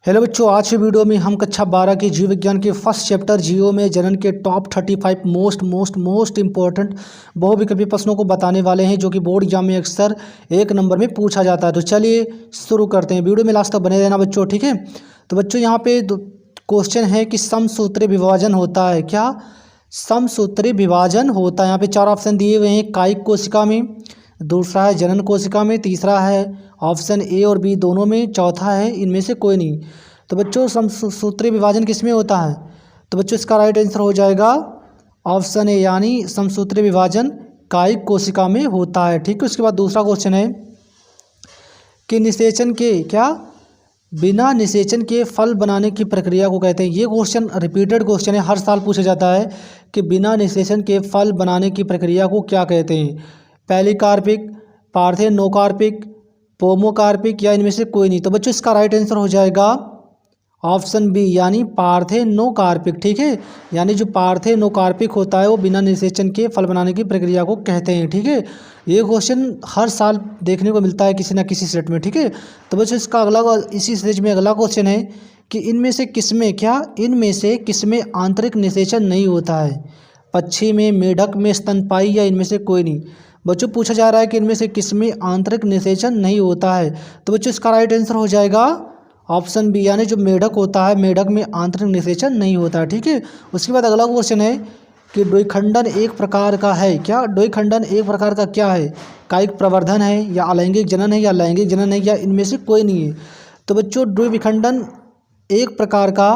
Hello बच्चों, आज की वीडियो में हम कक्षा 12 के जीव विज्ञान के फर्स्ट चैप्टर जीओ में जनन के टॉप 35 मोस्ट इंपॉर्टेंट बहुविकल्पी प्रश्नों को बताने वाले हैं, जो कि बोर्ड एग्जाम में अक्सर एक नंबर में पूछा जाता है। तो चलिए शुरू करते हैं। वीडियो में लास्ट तक बने रहना बच्चों, ठीक है। तो बच्चों यहाँ पे क्वेश्चन है कि समसूत्री विभाजन होता है क्या? समसूत्री विभाजन होता है। यहाँ पे 4 ऑप्शन दिए हुए हैं, कायिक कोशिका में, दूसरा है जनन कोशिका में, तीसरा है ऑप्शन ए और बी दोनों में, चौथा है इनमें से कोई नहीं। तो बच्चों समसूत्री विभाजन किस में होता है? तो बच्चों इसका राइट आंसर हो जाएगा ऑप्शन ए, यानी समसूत्री विभाजन कायिक कोशिका में होता है, ठीक है। उसके बाद दूसरा क्वेश्चन है कि निषेचन के बिना निषेचन के फल बनाने की प्रक्रिया को कहते हैं। ये क्वेश्चन रिपीटेड क्वेश्चन है, हर साल पूछा जाता है कि बिना निषेचन के फल बनाने की प्रक्रिया को क्या कहते हैं? पैलीकार्पिक, पार्थेनोकार्पिक, पोमोकार्पिक या इनमें से कोई नहीं। तो बच्चों इसका राइट आंसर हो जाएगा ऑप्शन बी, यानी पार्थेनोकार्पिक, ठीक है। यानी जो पार्थेनोकार्पिक होता है वो बिना निषेचन के फल बनाने की प्रक्रिया को कहते हैं, ठीक है। ये क्वेश्चन हर साल देखने को मिलता है किसी ना किसी सेट में, ठीक है। तो बच्चों इसका इसी स्टेज में अगला क्वेश्चन है कि इनमें से किसमें आंतरिक निषेचन नहीं होता है? पक्षी में, मेढक में, स्तनपायी या इनमें से कोई नहीं। बच्चों पूछा जा रहा है कि इनमें से किसमें आंतरिक निषेचन नहीं होता है। तो बच्चों इसका राइट आंसर हो जाएगा ऑप्शन बी, यानी जो मेढक होता है, मेढक में आंतरिक निषेचन नहीं होता है, ठीक है। उसके बाद अगला क्वेश्चन है कि द्विखंडन एक प्रकार का है क्या? द्विखंडन एक प्रकार का क्या है? कायिक प्रवर्धन है, या अलैंगिक जनन है, या लैंगिक जनन है, या इनमें से कोई नहीं है। तो बच्चों द्विखंडन एक प्रकार का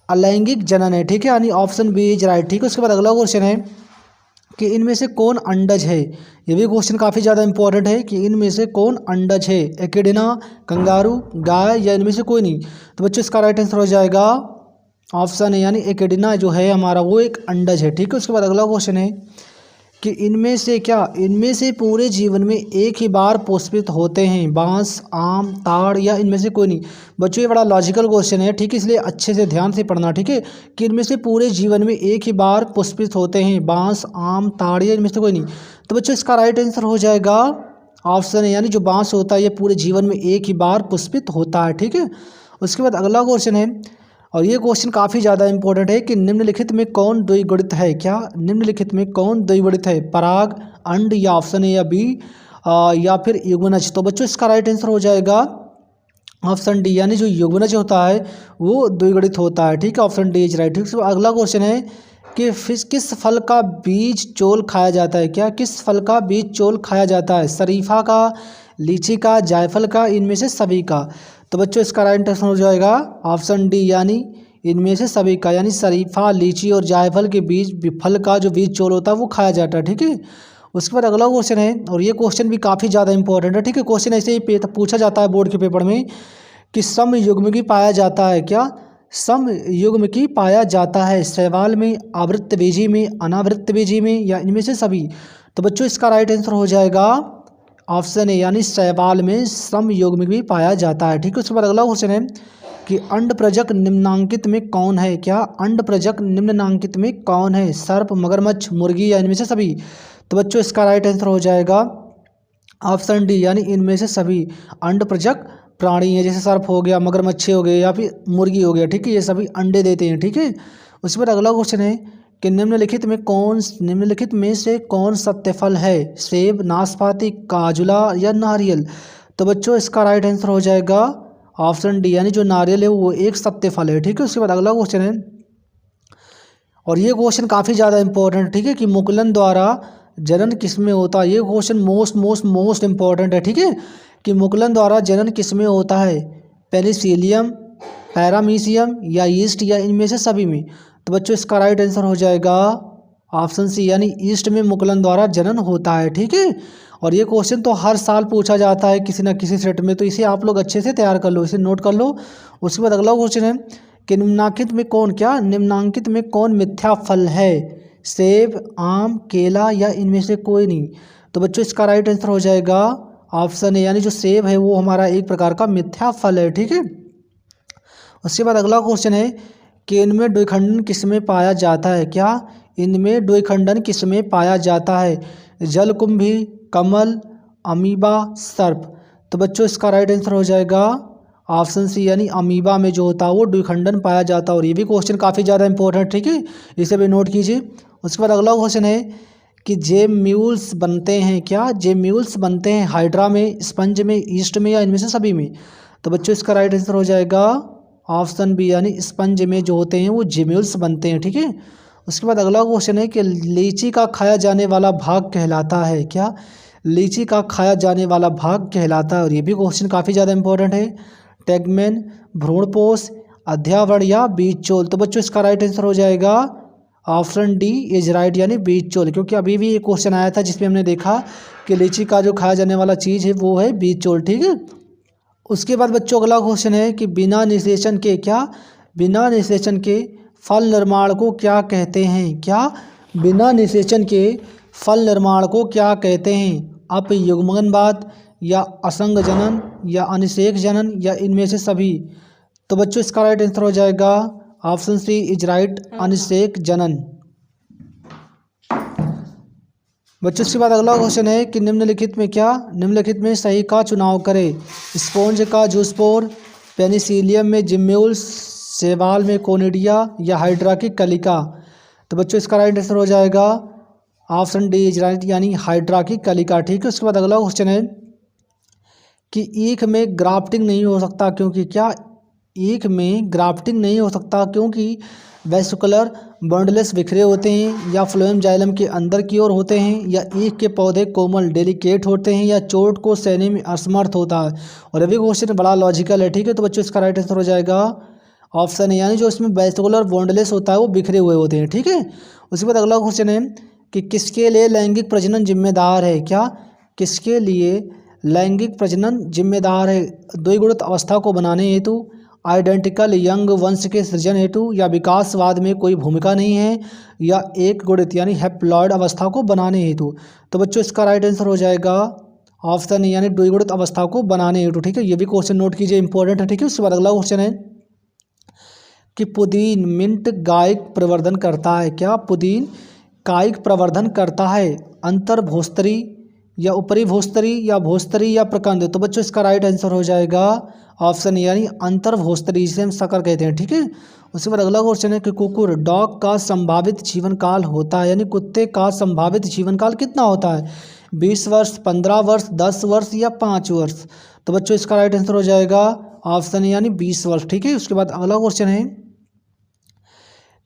अलैंगिक जनन है, ठीक है, यानी ऑप्शन बी इज राइट, ठीक है। उसके बाद अगला क्वेश्चन है कि इनमें से कौन अंडज है? ये भी क्वेश्चन काफ़ी ज़्यादा इंपॉर्टेंट है कि इनमें से कौन अंडज है? एकेडिना, कंगारू, गाय या इनमें से कोई नहीं। तो बच्चों इसका राइट आंसर हो जाएगा ऑप्शन है, यानी एकेडिना जो है हमारा वो एक अंडज है, ठीक है। उसके बाद अगला क्वेश्चन है कि इनमें से पूरे जीवन में एक ही बार पुष्पित होते हैं? बांस, आम, ताड़ या इनमें से कोई नहीं। बच्चों ये बड़ा लॉजिकल क्वेश्चन है, ठीक है, इसलिए अच्छे से ध्यान से पढ़ना, ठीक है, कि इनमें से पूरे जीवन में एक ही बार पुष्पित होते हैं? बांस, आम, ताड़ या इनमें से कोई नहीं। तो बच्चों इसका राइट आंसर हो जाएगा ऑप्शन है, यानी जो बांस होता है ये पूरे जीवन में एक ही बार पुष्पित होता है, ठीक है। उसके बाद अगला क्वेश्चन है, और ये क्वेश्चन काफ़ी ज़्यादा इंपॉर्टेंट है कि निम्नलिखित में कौन द्विगुणित है? क्या निम्नलिखित में कौन द्विगुणित है? पराग, अंड या ऑप्शन ए या बी या फिर युग्मनज। तो बच्चों इसका राइट आंसर हो जाएगा ऑप्शन डी, यानी जो युग्मनज होता है वो द्विगुणित होता है, ठीक है। ऑप्शन डी इज राइट, ठीक है। अगला क्वेश्चन है कि किस फल का बीज चोल खाया जाता है? क्या किस फल का बीज चोल खाया जाता है? शरीफा का, लीची का, जायफल का, इनमें से सभी का। तो बच्चों इसका राइट आंसर हो जाएगा ऑप्शन डी, यानी इनमें से सभी का, यानी शरीफा, लीची और जायफल के बीज फल का जो बीज चोल होता है वो खाया जाता है, ठीक है। उसके बाद अगला क्वेश्चन है, और ये क्वेश्चन भी काफ़ी ज़्यादा इंपॉर्टेंट है, ठीक है। क्वेश्चन ऐसे ही पूछा जाता है बोर्ड के पेपर में कि समयुग्मकी पाया जाता है क्या? समयुग्मकी पाया जाता है शैवाल में, आवृतबीजी में, अनावृतबीजी में या इनमें से सभी। तो बच्चों इसका राइट आंसर हो जाएगा ऑप्शन ए, यानी शैवाल में समयुग्मक भी पाया जाता है, ठीक है। उसके बाद अगला क्वेश्चन है कि अंडप्रजक निम्नांकित में कौन है? क्या अंडप्रजक निम्नांकित में कौन है? सर्प, मगरमच्छ, मुर्गी या इनमें से सभी। तो बच्चों इसका राइट आंसर हो जाएगा ऑप्शन डी, यानी इनमें से सभी अंडप्रजक प्राणी है, जैसे सर्प हो गया, मगरमच्छ हो गए या फिर मुर्गी हो गया, ठीक है, ये सभी अंडे देते हैं, ठीक है। उसके बाद अगला क्वेश्चन है कि निम्नलिखित में से कौन सत्य फल है? सेब, नाशपाती, काजुला या नारियल। तो बच्चों इसका राइट आंसर हो जाएगा ऑप्शन डी, यानी जो नारियल है वो एक सत्य फल है, ठीक है। उसके बाद अगला क्वेश्चन है, और ये क्वेश्चन काफ़ी ज़्यादा इंपॉर्टेंट है, ठीक है, कि मुकुलन द्वारा जनन किस में होता है? ये क्वेश्चन मोस्ट इंपॉर्टेंट है, ठीक है, कि मुकुलन द्वारा जनन किस में होता है? पेनिसिलियम, पैरामीशियम या ईस्ट या इनमें से सभी में। तो बच्चों इसका राइट आंसर हो जाएगा ऑप्शन सी, यानी ईस्ट में मुकुलन द्वारा जनन होता है, ठीक है। और ये क्वेश्चन तो हर साल पूछा जाता है किसी न किसी सेट में, तो इसे आप लोग अच्छे से तैयार कर लो, इसे नोट कर लो। उसके बाद अगला क्वेश्चन है कि निम्नांकित में कौन मिथ्या फल है? सेब, आम, केला या इनमें से कोई नहीं। तो बच्चों इसका राइट आंसर हो जाएगा ऑप्शन है, यानी जो सेब है वो हमारा एक प्रकार का मिथ्या फल है, ठीक है। उसके बाद अगला क्वेश्चन है कि इनमें द्विखंडन किसमें पाया जाता है? क्या इनमें द्विखंडन किसमें पाया जाता है? जलकुंभी, कमल, अमीबा, सर्प। तो बच्चों इसका राइट आंसर हो जाएगा ऑप्शन सी यानी अमीबा में जो होता है वो द्विखंडन पाया जाता है। और ये भी क्वेश्चन काफ़ी ज़्यादा इंपॉर्टेंट, ठीक है, इसे भी नोट कीजिए। उसके बाद अगला क्वेश्चन है कि जेम्यूल्स बनते हैं, क्या जेम्यूल्स बनते हैं हाइड्रा में, स्पंज में, ईस्ट में, या इनमें से सभी में। तो बच्चों इसका राइट आंसर हो जाएगा ऑप्शन बी यानी स्पंज में जो होते हैं वो जेम्यूल्स बनते हैं, ठीक है। उसके बाद अगला क्वेश्चन है कि लीची का खाया जाने वाला भाग कहलाता है, क्या लीची का खाया जाने वाला भाग कहलाता है। और ये भी क्वेश्चन काफ़ी ज़्यादा इंपॉर्टेंट है। टैगमेन, भ्रूणपोष, अध्यावरण या बीजचोल। तो बच्चों इसका राइट आंसर हो जाएगा ऑप्शन डी इज राइट यानी बीजचोल, क्योंकि अभी भी एक क्वेश्चन आया था जिसमें हमने देखा कि लीची का जो खाया जाने वाला चीज़ है वो है बीजचोल, ठीक है। उसके बाद बच्चों अगला क्वेश्चन है कि बिना निषेचन के, क्या बिना निषेचन के फल निर्माण को क्या कहते हैं, क्या बिना निषेचन के फल निर्माण को क्या कहते हैं। अपयुग्मनवाद या असंग जनन या अनिषेक जनन या इनमें से सभी। तो बच्चों इसका राइट आंसर हो जाएगा ऑप्शन सी इज राइट अनिषेक जनन। बच्चों इसके बाद अगला क्वेश्चन है कि निम्नलिखित में, क्या निम्नलिखित में सही का चुनाव करें। स्पॉन्ज का जूस्पोर, पेनिसिलियम में जिम्यूल्स, शैवाल में कोनिडिया या हाइड्रा की कलिका। तो बच्चों इसका राइट आंसर हो जाएगा ऑप्शन डी इज राइट यानी हाइड्रा की कलिका, ठीक है। उसके बाद अगला क्वेश्चन है कि ईख में ग्राफ्टिंग नहीं हो सकता क्योंकि, क्या ईख में ग्राफ्टिंग नहीं हो सकता क्योंकि वेसिकुलर बंडल्स बिखरे होते हैं, या फ्लोएम जाइलम के अंदर की ओर होते हैं, या ईख के पौधे कोमल डेलिकेट होते हैं, या चोट को सहने में असमर्थ होता है। और अभी क्वेश्चन बड़ा लॉजिकल है, ठीक है। तो बच्चों इसका राइट आंसर हो जाएगा ऑप्शन है यानी जो इसमें वेसिकुलर बंडल्स होता है वो बिखरे हुए होते हैं, ठीक है। उसके बाद अगला क्वेश्चन है कि किसके लिए लैंगिक प्रजनन जिम्मेदार है, क्या किसके लिए लैंगिक प्रजनन जिम्मेदार है। द्विगुणित अवस्था को बनाने हेतु, आइडेंटिकल यंग वंश के सृजन हेतु, या विकासवाद में कोई भूमिका नहीं है, या एक गुणित यानी हैप्लॉयड अवस्था को बनाने हेतु। तो बच्चों इसका राइट आंसर हो जाएगा ऑप्शन यानी द्विगुणित अवस्था को बनाने हेतु, ठीक है। ये भी क्वेश्चन नोट कीजिए, इंपॉर्टेंट है, ठीक है। उसके बाद अगला क्वेश्चन है कि पुदीन मिंट कायिक प्रवर्धन करता है, क्या पुदीन कायिक प्रवर्धन करता है। अंतर्भोस्तरी या ऊपरी भोस्तरी या भोस्तरी या प्रकंद। तो बच्चों इसका राइट आंसर हो जाएगा ऑप्शन यानी अंतर्भोस्तरी, जिसे हम शकर कहते हैं, ठीक है। उसके बाद अगला क्वेश्चन है कि कुकुर डॉग का संभावित जीवन काल होता है, यानी कुत्ते का संभावित जीवन काल कितना होता है। 20 वर्ष, 15 वर्ष, 10 वर्ष या 5 वर्ष। तो बच्चों इसका राइट आंसर हो जाएगा ऑप्शन यानी 20 वर्ष, ठीक है। उसके बाद अगला क्वेश्चन है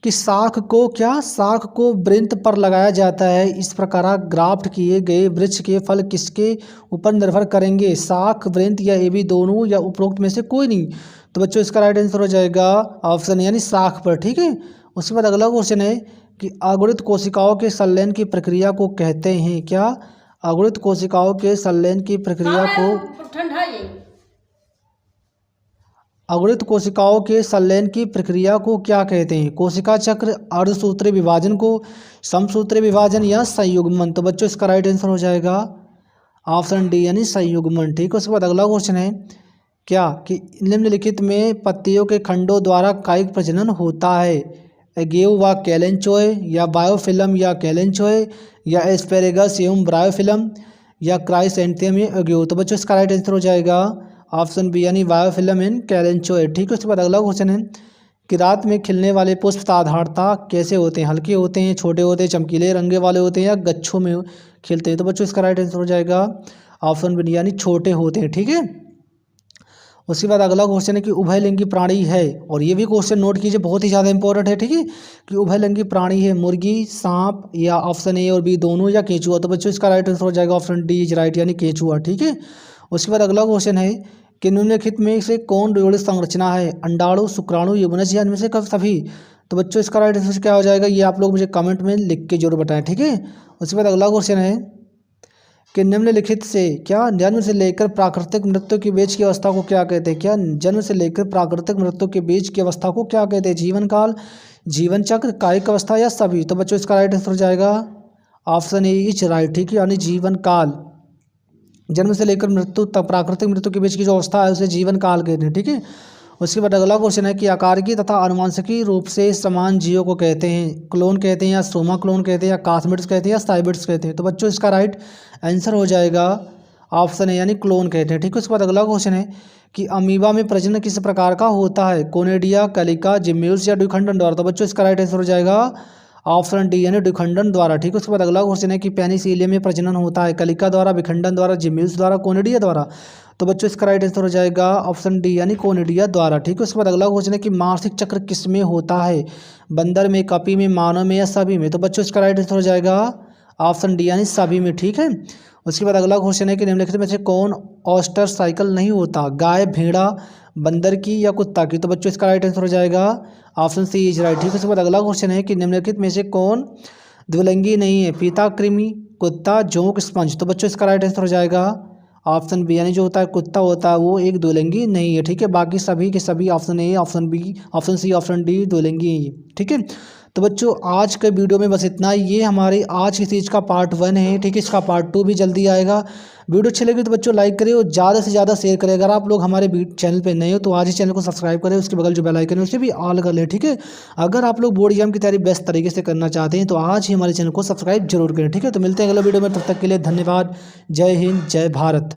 कि साख को, क्या साख को वृंत पर लगाया जाता है, इस प्रकार ग्राफ्ट किए गए वृक्ष के फल किसके ऊपर निर्भर करेंगे। साख, वृंत या ये भी दोनों, या उपरोक्त में से कोई नहीं। तो बच्चों इसका राइट आंसर हो जाएगा ऑप्शन यानी साख पर, ठीक है। उसके बाद अगला क्वेश्चन है कि अगुणित कोशिकाओं के संलयन की प्रक्रिया को कहते हैं, क्या अगुणित कोशिकाओं के संलयन की प्रक्रिया को, अगुणित कोशिकाओं के संलयन की प्रक्रिया को क्या कहते हैं। कोशिका चक्र, अर्धसूत्रीय विभाजन को, समसूत्रीय विभाजन या संयुग्मन। तो बच्चों इसका राइट आंसर हो जाएगा ऑप्शन डी यानी संयुग्मन, ठीक है। उसके बाद अगला क्वेश्चन है क्या कि निम्नलिखित में पत्तियों के खंडों द्वारा कायिक प्रजनन होता है। एगेव व कैलेंचोए, या बायोफिल्म या कैलेंचोए, या एस्पेरेगस एवं ब्रायोफिल्म, या क्राइसेंथियम या एगेव। तो बच्चों इसका राइट आंसर हो जाएगा ऑप्शन बी यानी बायोफिल्म इन कैलेंचोए, ठीक है। उसके बाद अगला क्वेश्चन है कि रात में खिलने वाले पुष्प साधारणता कैसे होते हैं। हल्के होते हैं, छोटे होते हैं, चमकीले रंगे वाले होते हैं, या गच्छों में खिलते हैं। तो बच्चों इसका राइट आंसर हो जाएगा ऑप्शन बी यानी छोटे होते हैं, ठीक है। उसके बाद अगला क्वेश्चन है कि उभयलिंगी प्राणी है, और ये भी क्वेश्चन नोट कीजिए, बहुत ही ज़्यादा इंपॉर्टेंट है, ठीक है। कि उभयलिंगी प्राणी है मुर्गी, सांप, या ऑप्शन ए और बी दोनों, या केंचुआ। तो बच्चों इसका राइट आंसर हो जाएगा ऑप्शन डी इज राइट यानी केंचुआ, ठीक है। उसके बाद अगला क्वेश्चन है कि निम्नलिखित में से कौन द्विगुणित संरचना है। अंडाणु, शुक्राणु, युग्मनज या इनमें से कब सभी। तो बच्चों इसका राइट आंसर क्या हो जाएगा, ये आप लोग मुझे कमेंट में लिख के जरूर बताएं, ठीक है। उसके बाद अगला क्वेश्चन है कि निम्नलिखित से, क्या जन्म से लेकर प्राकृतिक मृत्यु के बीच की अवस्था को क्या कहते हैं। क्या जन्म से लेकर प्राकृतिक मृत्यु के बीच की अवस्था को क्या कहते हैं। जीवन काल, जीवन चक्र, कायिक अवस्था, या सभी। तो बच्चों इसका राइट आंसर हो जाएगा ऑप्शन ए इज राइट, ठीक है, यानी जीवन काल। जन्म से लेकर मृत्यु तक प्राकृतिक मृत्यु के बीच की जो अवस्था है उसे जीवन काल कहते हैं, ठीक है। उसके बाद अगला क्वेश्चन है कि आकारिकी तथा आनुवंशिकी रूप से समान जीवों को कहते हैं। क्लोन कहते हैं, या स्ट्रोमा क्लोन कहते हैं, या कास्मिड्स कहते हैं, या साइबिड्स कहते हैं। तो बच्चों इसका राइट आंसर हो जाएगा ऑप्शन है यानी क्लोन कहते हैं, ठीक है। उसके बाद अगला क्वेश्चन है कि अमीबा में प्रजनन किस प्रकार का होता है, कोनिडिया, कलिका, जिम्यूल्स या द्विखंडन द्वारा। तो बच्चों इसका राइट आंसर हो जाएगा ऑप्शन डी यानी द्विखंडन द्वारा। ठीक है, उसके बाद अगला क्वेश्चन है कि पेनिसिलियम में प्रजनन होता है कलिका द्वारा, विखंडन द्वारा, जिम्यूल्स द्वारा, कोनिडिया द्वारा। तो बच्चों इसका राइट आंसर हो जाएगा ऑप्शन डी यानी कोनिडिया द्वारा। ठीक है, उसके बाद अगला क्वेश्चन है कि मासिक चक्र किस में होता है, बंदर में, कपी में, मानव में या सभी में। तो बच्चों इसका राइट आंसर हो जाएगा ऑप्शन डी यानी सभी में। ठीक है, उसके बाद अगला क्वेश्चन है कि निम्नलिखित में से कौन ऑस्टर साइकिल नहीं होता, गाय, भेड़ा, बंदर की या कुत्ता की। तो बच्चों इसका राइट आंसर हो जाएगा ऑप्शन सी इज राइट। ठीक है, उसके बाद अगला क्वेश्चन है कि निम्नलिखित में से कौन द्विलिंगी नहीं है, फीता, कृमि, कुत्ता, जोंक, स्पंज। तो बच्चों इसका राइट आंसर हो जाएगा ऑप्शन बी यानी जो होता है कुत्ता होता है वो एक द्विलिंगी नहीं है। ठीक है, बाकी सभी के सभी option A, option B, option C, option D द्विलिंगी है। ठीक है, तो बच्चों आज के वीडियो में बस इतना ही। ये हमारी आज की चीज़ का पार्ट 1 है। ठीक है, इसका पार्ट 2 भी जल्दी आएगा। वीडियो अच्छी लगी तो बच्चों लाइक करें और ज़्यादा से ज़्यादा शेयर करें। अगर आप लोग हमारे चैनल पे नए हो तो आज ही चैनल को सब्सक्राइब करें, उसके बगल जो बेल आइकन है उसे भी ऑल कर लें। ठीक है, अगर आप लोग बोर्ड एग्जाम की तैयारी बेस्ट तरीके से करना चाहते हैं तो आज ही हमारे चैनल को सब्सक्राइब जरूर करें। ठीक है, तो मिलते हैं अगले वीडियो में, तब तक के लिए धन्यवाद। जय हिंद, जय भारत।